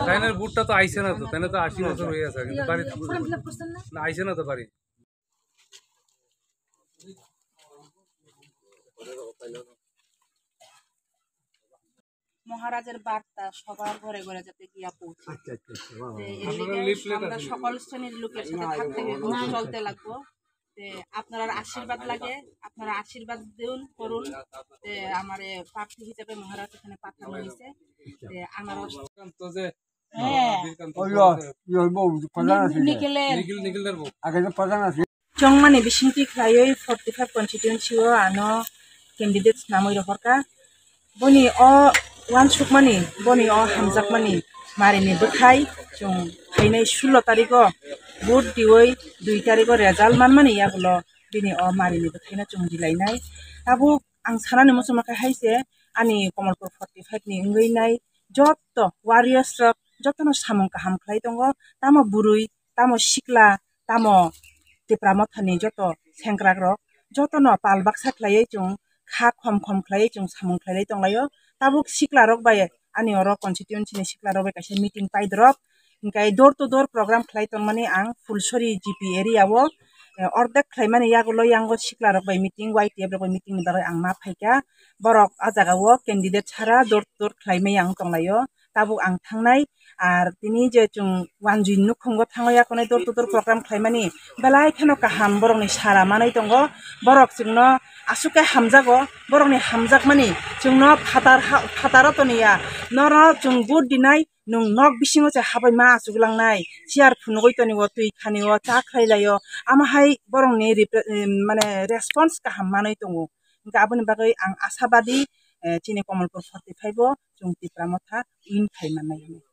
তাইনের বুটটা তো আইছে না তো, তাইনে তো 80 বছর হয়ে গেছে, কিন্তু বাড়ি না আইছে না তো বাড়ি। মহারাজের বার্তা সবার ঘরে ঘরে যাতে গিয়া পৌঁছে। আমরা সকল শ্রেণীর লোকের সাথে থাকতে চলতে লাগবো। আপনারা আশীর্বাদ লাগে, আপনারা আশীর্বাদ দিন করুন। আমার প্রার্থী হিসেবে মহারাজ এখানে পাঠানো হয়েছে। আমার Chongmani bisinti klayoi 45 constituency o ano candidates namoi rohorka boni o one sukmani boni o hamjakmani marini bethai chung khainai 16 tariko vote dioi 2 tariko result manmani yagulo bini o marini bethaina chung dilainai abo ang sanani musumaka haise ani Kamalpur 45 ni ngoi nai jotto warriors rok jotono samong kaham khlai tongo tamo burui tamo sikla tamo Tipramathani joto sengkrak rok joto no palbak saklai chung kha khom khom khlai chung samung khlai tonglayo tabuk sikla rok bai ani oro constituency ni sikla rok bai kaisa meeting pai drop ingkai door to door program khlai tongmani ang Fulsori GP area o ordek khlaimani yagulo yango sikla rok bai meeting YTF rok bai meeting ni bagai ang ma phaika borok a jaga o candidate chara door to door khlaimai ang tonglayo tabuk ang thangnai আর তিনি যে chung wanjui nukhungo thangaya kone door to door program khlaimani belai kheno kaham borokni sara manai tongo borok chungno asuke hamjago borokni hamjakmani chungno phataro toniya noro chung bud dinai nung nok bisingo che habai ma asuglangnai chair phunugoi toni o tui khani o cha khlailayo amahai borokni mane response kaham manai tongo ingka aboni bagai ang asabadi chini Kamalpur 45 o chung Tipramatha win khai manai.